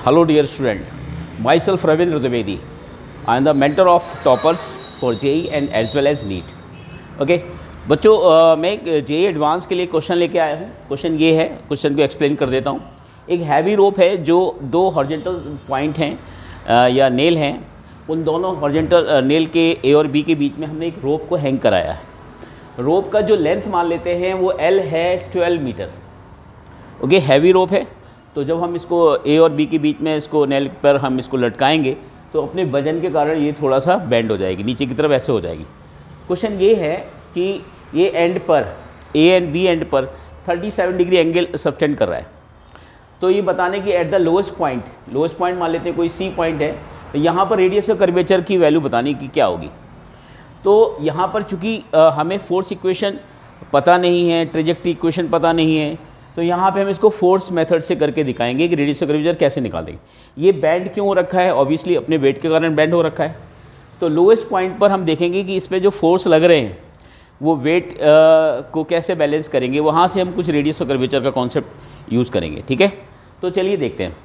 Hello dear student, myself Ravindra Dwivedi. I am the mentor of toppers for JEE and as well as NEET. Okay बच्चों, मैं एक JEE advance के लिए question लेके आया हूँ। क्वेश्चन ये है, क्वेश्चन को एक्सप्लेन कर देता हूँ। एक हैवी रोप है जो दो हॉरिजॉन्टल पॉइंट हैं या नेल हैं, उन दोनों हॉरिजॉन्टल नेल के ए और बी के बीच में हमने एक रोप को हैंग कराया है। रोप का जो लेंथ मान लेते हैं वो L है 12 मीटर। ओके, हैवी रोप है, तो जब हम इसको ए और बी के बीच में इसको नेल पर हम इसको लटकाएंगे तो अपने वजन के कारण ये थोड़ा सा बेंड हो जाएगी, नीचे की तरफ ऐसे हो जाएगी। क्वेश्चन ये है कि ये एंड पर ए एंड बी एंड पर 37 डिग्री एंगल सब्टेंड कर रहा है। तो ये बताने कि एट द लोएस्ट पॉइंट मान लेते हैं कोई सी पॉइंट है, तो यहाँ पर रेडियस ऑफ कर्वेचर की वैल्यू बताने की क्या होगी। तो यहाँ पर चूँकि हमें फोर्स इक्वेशन पता नहीं है, ट्रेजेक्ट्री इक्वेशन पता नहीं है, तो यहाँ पे हम इसको फोर्स मेथड से करके दिखाएंगे कि रेडियस ऑफ कर्वेचर कैसे निकालेंगे। ये बैंड क्यों हो रखा है, ऑब्वियसली अपने वेट के कारण बैंड हो रखा है। तो लोएस्ट पॉइंट पर हम देखेंगे कि इस पर जो फोर्स लग रहे हैं वो वेट को कैसे बैलेंस करेंगे, वहाँ से हम कुछ रेडियस ऑफ कर्वेचर का कॉन्सेप्ट यूज़ करेंगे। ठीक है, तो चलिए देखते हैं।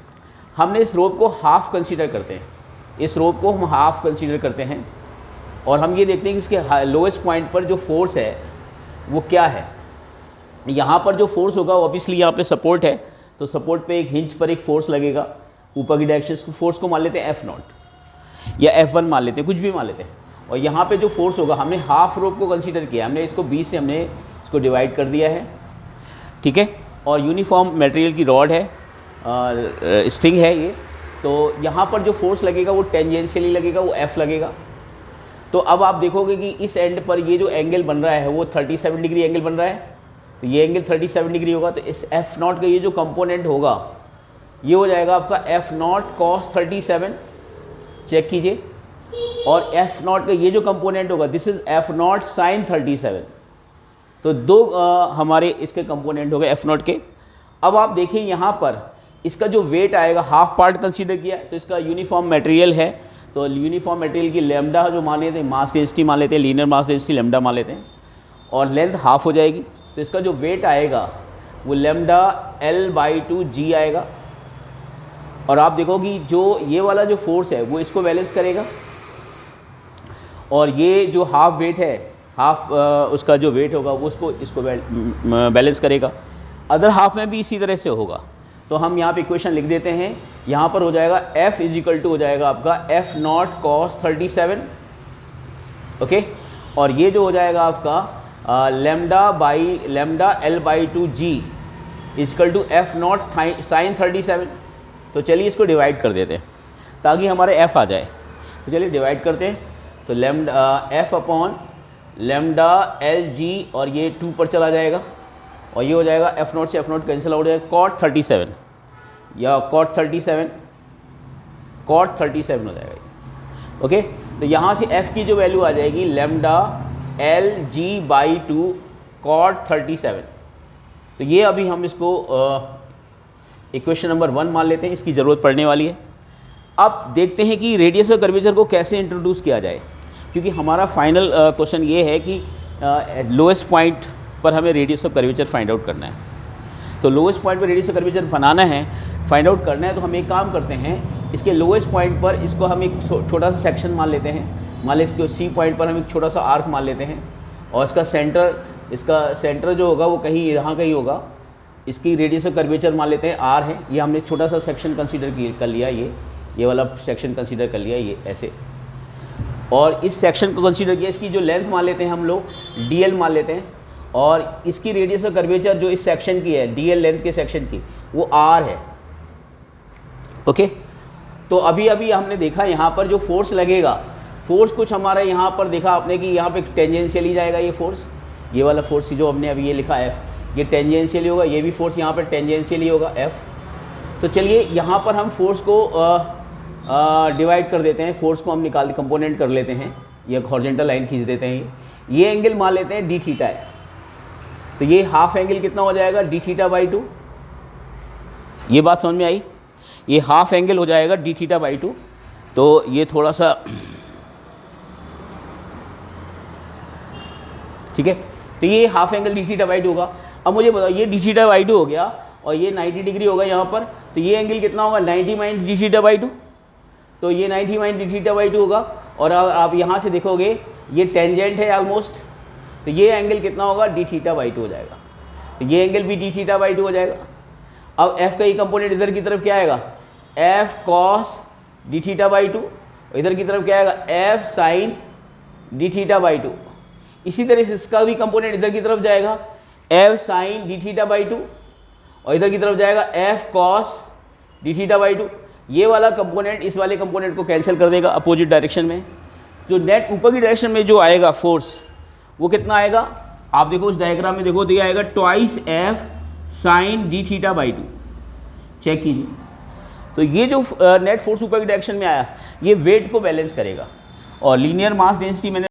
हमने इस रोप को हाफ कंसीडर करते हैं, इस रोप को हम हाफ कंसीडर करते हैं और हम ये देखते हैं कि इसके लोएस्ट पॉइंट पर जो फोर्स है वो क्या है। यहाँ पर जो फोर्स होगा ऑब्वियसली यहाँ पे सपोर्ट है, तो सपोर्ट पे एक हिंज पर एक फोर्स लगेगा ऊपर की डायरेक्शन। फोर्स को मान लेते हैं F0 या F1 मान लेते हैं, कुछ भी मान लेते हैं। और यहाँ पे जो फोर्स होगा, हमने हाफ रोप को कंसीडर किया, हमने इसको 20 से हमने इसको डिवाइड कर दिया है। ठीक है, और यूनिफॉर्म मटेरियल की रॉड है, स्ट्रिंग है ये। तो यहाँ पर जो फोर्स लगेगा वो टेंजेंशियली लगेगा, वो F लगेगा। तो अब आप देखोगे कि इस एंड पर ये जो एंगल बन रहा है वो 37 डिग्री एंगल बन रहा है, तो ये एंगल 37 डिग्री होगा। तो इस F0 का ये जो कंपोनेंट होगा ये हो जाएगा आपका F0 cos 37, चेक कीजिए। और F0 का ये जो कंपोनेंट होगा दिस इज F0 sin 37। तो दो हमारे इसके कंपोनेंट हो गए F0 के। अब आप देखिए यहाँ पर इसका जो वेट आएगा, हाफ पार्ट कंसीडर किया तो इसका यूनिफॉर्म मटेरियल है, तो यूनिफॉर्म मटेरियल की लैम्डा जो मान लेते हैं, मास डेंसिटी मान लेते हैं, लीनियर मास डेंसिटी लैम्डा मान लेते हैं, और लेंथ हाफ हो जाएगी। तो इसका जो वेट आएगा वो लैम्डा L/2G आएगा। और आप देखोगे जो ये वाला जो फोर्स है वो इसको बैलेंस करेगा, और ये जो हाफ वेट है, हाफ उसका जो वेट होगा वो इसको बैलेंस करेगा। अदर हाफ में भी इसी तरह से होगा। तो हम यहाँ पे इक्वेशन लिख देते हैं। यहाँ पर हो जाएगा F इजिकल टू हो जाएगा आपका F0 cos 37, ओके। और ये जो हो जाएगा आपका lambda L/2G is equal to F0 sin 37। तो चलिए इसको डिवाइड कर देते हैं ताकि हमारे F आ जाए। तो चलिए डिवाइड करते हैं। तो lambda F upon lambda LG, और ये 2 पर चला जाएगा, और ये हो जाएगा F0 से F0 कैंसिल हो जाएगा, cot 37 या cot 37 हो जाएगा। ओके, तो यहाँ से F की जो वैल्यू आ जाएगी लैम्डा LG/2 cot 37। तो ये अभी हम इसको इक्वेशन नंबर 1 मान लेते हैं, इसकी ज़रूरत पड़ने वाली है। अब देखते हैं कि रेडियस ऑफ कर्वेचर को कैसे इंट्रोड्यूस किया जाए, क्योंकि हमारा फाइनल क्वेश्चन ये है कि लोएस्ट पॉइंट पर हमें radius of curvature find out करना है। तो लोएस्ट पॉइंट पर रेडियस ऑफ कर्वेचर बनाना है, फाइंड आउट करना है, तो हम एक काम करते हैं, इसके लोएस्ट पॉइंट पर इसको हम एक छोटा सा सेक्शन मान लेते हैं। मान लें इसके सी पॉइंट पर हम एक छोटा सा आर्क मान लेते हैं, और इसका सेंटर जो होगा वो कहीं यहाँ कहीं होगा। इसकी रेडियस ऑफ कर्वेचर मान लेते हैं R है। ये हमने छोटा सा सेक्शन कंसीडर कर लिया, ये वाला सेक्शन कंसीडर कर लिया, ये ऐसे। और इस सेक्शन को कंसीडर किया, इसकी जो लेंथ मान लेते हैं हम लोग DL मान लेते हैं, और इसकी रेडियस ऑफ कर्वेचर जो इस सेक्शन की है, DL लेंथ के सेक्शन की, वो R है। ओके, तो अभी हमने देखा यहाँ पर जो फोर्स लगेगा, फोर्स कुछ हमारा यहाँ पर देखा आपने कि यहाँ पे टेंजेंशियली जाएगा ये फोर्स, ये वाला फोर्स जो हमने अभी ये लिखा F, ये टेंजेंशियली होगा, ये भी फोर्स यहाँ पर टेंजेंशियली होगा F। तो चलिए यहाँ पर हम फोर्स को डिवाइड कर देते हैं, फोर्स को हम निकाल कंपोनेंट कर लेते हैं, ये हॉरिजॉन्टल लाइन खींच देते हैं। ये एंगल मान लेते हैं d थीटा है, तो ये हाफ एंगल कितना हो जाएगा d θ/2। ये बात समझ में आई, ये हाफ एंगल हो जाएगा d θ/2। तो ये थोड़ा सा ठीक है, तो ये हाफ एंगल d θ/2 होगा। अब मुझे बताओ, ये d θ/2 हो गया और ये 90 डिग्री होगा यहाँ पर, तो ये एंगल कितना होगा 90 माइनस डी थीटा बाई 2, तो ये 90 माइनस डी थीटा बाई 2 होगा। और आप यहाँ से देखोगे ये टेंजेंट है ऑलमोस्ट, तो ये एंगल कितना होगा डी थीटा बाई 2 हो जाएगा, तो ये एंगल भी डी थीटा बाई 2 हो जाएगा। अब एफ का ये कंपोनेंट इधर की तरफ क्या आएगा F cos D theta by 2, इधर की तरफ क्या आएगा F sine d theta by 2। इसी तरह से इसका भी कंपोनेंट इधर की तरफ जाएगा F sine d theta by 2, और इधर की तरफ जाएगा F cos D theta by 2। ये वाला कंपोनेंट इस वाले कंपोनेंट को कैंसिल कर देगा अपोजिट डायरेक्शन में। जो नेट ऊपर की डायरेक्शन में जो आएगा फोर्स वो कितना आएगा, आप देखो उस डायग्राम में देखो, तो ये आएगा twice f sine d theta by 2। Check कीजिए, तो ये जो नेट फोर्स ऊपर की डायरेक्शन में आया ये वेट को बैलेंस करेगा। और लीनियर मास डेंसिटी मैंने